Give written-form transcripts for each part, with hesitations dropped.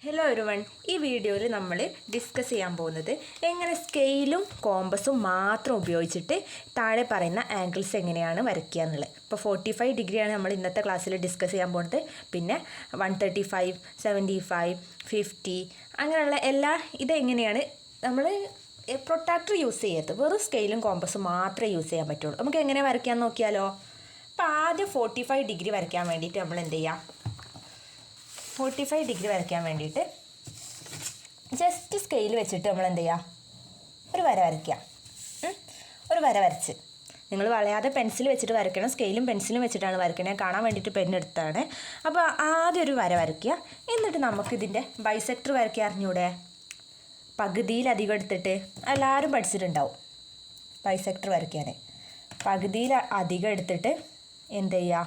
Hello everyone, ഈ വീഡിയോയിൽ നമ്മൾ ഡിസ്കസ് ചെയ്യാൻ പോകുന്നത് എങ്ങനെ സ്കെയിലും കോമ്പസും മാത്രം ഉപയോഗിച്ചിട്ട് താഴെ പറയുന്ന ആംഗിൾസ് എങ്ങനെയാണ് വരയ്ക്കുക എന്നുള്ളത്. ഇപ്പോൾ 45 ഡിഗ്രിയാണ് നമ്മൾ ഇന്നത്തെ ക്ലാസ്സിൽ ഡിസ്കസ് ചെയ്യാൻ പോകുന്നത്. പിന്നെ 135, 75, 50 അങ്ങനെയുള്ള ഇതെങ്ങനെയാണ് നമ്മൾ പ്രൊട്ടാക്ടർ യൂസ് ചെയ്യരുത്, വെറും സ്കെയിലും കോമ്പസും മാത്രമേ യൂസ് ചെയ്യാൻ പറ്റുള്ളൂ. നമുക്ക് എങ്ങനെ വരയ്ക്കാൻ നോക്കിയാലോ. അപ്പോൾ ആദ്യം 45 ഡിഗ്രി വരയ്ക്കാൻ വേണ്ടിയിട്ട് നമ്മൾ എന്ത് ചെയ്യാം, 45 ഡിഗ്രി വരയ്ക്കാൻ വേണ്ടിയിട്ട് ജസ്റ്റ് സ്കെയിൽ വെച്ചിട്ട് നമ്മൾ എന്ത് ചെയ്യുക, ഒരു വര വരയ്ക്കുക. ഒരു വര വരച്ച് നിങ്ങൾ വളയാതെ പെൻസിൽ വെച്ചിട്ട് വരയ്ക്കണം. സ്കെയിലും പെൻസിലും വെച്ചിട്ടാണ് വരയ്ക്കണത്. കാണാൻ വേണ്ടിയിട്ട് പെണ്ണെടുത്താണ്. അപ്പോൾ ആദ്യം ഒരു വര വരയ്ക്കുക. എന്നിട്ട് നമുക്കിതിൻ്റെ ബൈസെക്ടർ വരയ്ക്കുക. അറിഞ്ഞൂടെ, പകുതിയിലധികം എടുത്തിട്ട് എല്ലാവരും പഠിച്ചിട്ടുണ്ടാവും ബൈസെക്ടർ വരയ്ക്കാൻ. പകുതിയിൽ അധികം എടുത്തിട്ട് എന്ത് ചെയ്യുക,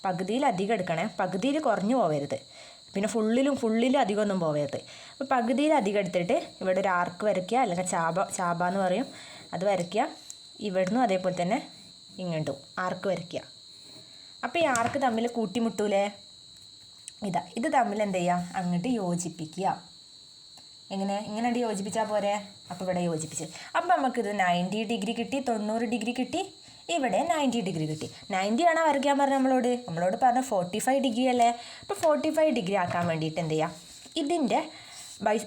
പകുതിയിലധികം എടുക്കണേ, പകുതിയിൽ കുറഞ്ഞു പോകരുത്, പിന്നെ ഫുള്ളിലും അധികമൊന്നും പോകരുത്. അപ്പോൾ പകുതിയിലധികം എടുത്തിട്ട് ഇവിടെ ഒരു ആർക്ക് വരയ്ക്കുക, അല്ലെങ്കിൽ ചാബ എന്ന് പറയും, അത് വരയ്ക്കുക. ഇവിടുന്ന് അതേപോലെ തന്നെ ഇങ്ങോട്ടും ആർക്ക് വരയ്ക്കുക. അപ്പോൾ ഈ ആർക്ക് തമ്മിൽ കൂട്ടിമുട്ടൂലേ, ഇത് തമ്മിൽ എന്ത് ചെയ്യുക, അങ്ങോട്ട് യോജിപ്പിക്കുക. ഇങ്ങനെ യോജിപ്പിച്ചാൽ പോരെ. അപ്പോൾ ഇവിടെ യോജിപ്പിച്ച്, അപ്പോൾ നമുക്കിത് 90 ഡിഗ്രി കിട്ടി, 90 ഡിഗ്രി കിട്ടി, ഇവിടെ 90 ഡിഗ്രി കിട്ടി. 90 ആണ് വരയ്ക്കാൻ പറഞ്ഞത് നമ്മളോട് പറഞ്ഞ 45 ഡിഗ്രി അല്ലേ. അപ്പോൾ 45 ഡിഗ്രി ആക്കാൻ വേണ്ടിയിട്ട് എന്ത് ചെയ്യാം, ഇതിൻ്റെ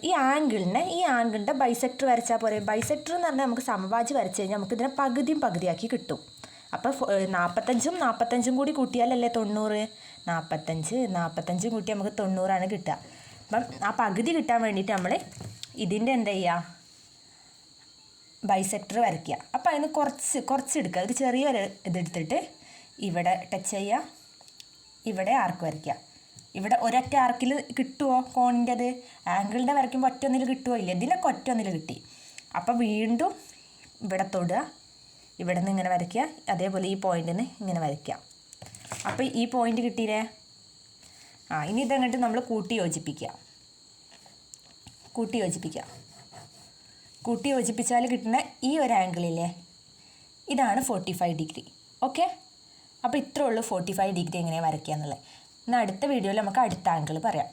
ഈ ആംഗിളിൻ്റെ ബൈസെക്ടർ വരച്ചാൽ പോരെ. ബൈസെക്ടർ എന്ന് പറഞ്ഞാൽ നമുക്ക് സമവാചി വരച്ച് കഴിഞ്ഞാൽ നമുക്ക് ഇതിനെ പകുതിയാക്കി കിട്ടും. അപ്പോൾ 45 കൂടി കൂട്ടിയാലല്ലേ 90. 45 കൂട്ടി നമുക്ക് 90 കിട്ടുക. അപ്പം ആ പകുതി കിട്ടാൻ വേണ്ടിയിട്ട് നമ്മൾ ഇതിൻ്റെ എന്ത് ചെയ്യുക, ബൈസെക്ടർ വരയ്ക്കുക. അപ്പോൾ അതിന് കുറച്ച് എടുക്കുക. ഒരു ചെറിയൊരു ഇതെടുത്തിട്ട് ഇവിടെ ടച്ച് ചെയ്യുക, ഇവിടെ ആർക്ക് വരയ്ക്കുക. ഇവിടെ ഒരൊറ്റ ആർക്കിൽ കിട്ടുമോ കോണിൻ്റെത്, ആംഗിളിൻ്റെ വരയ്ക്കുമ്പോൾ ഒറ്റൊന്നിൽ കിട്ടുമോ, ഇല്ല, ഇതിലൊക്കെ ഒറ്റൊന്നിൽ കിട്ടി. അപ്പോൾ വീണ്ടും ഇവിടെ തൊടുക, ഇവിടെ നിന്ന് ഇങ്ങനെ വരയ്ക്കുക, അതേപോലെ ഈ പോയിന്റിൽ നിന്ന് ഇങ്ങനെ വരയ്ക്കുക. അപ്പോൾ ഈ പോയിന്റ് കിട്ടിയില്ലേ. ഇനി ഇതങ്ങോട്ട് നമ്മൾ കൂട്ടി യോജിപ്പിച്ചാൽ കിട്ടുന്ന ഈ ഒരു ആംഗിളില്ലേ, ഇതാണ് 45 ഡിഗ്രി. ഓക്കെ, അപ്പോൾ ഇത്രേ ഉള്ളൂ 45 ഡിഗ്രി എങ്ങനെയാണ് വരയ്ക്കുക എന്നുള്ളത്. എന്നാൽ അടുത്ത വീഡിയോയിൽ നമുക്ക് അടുത്ത ആംഗിൾ പറയാം.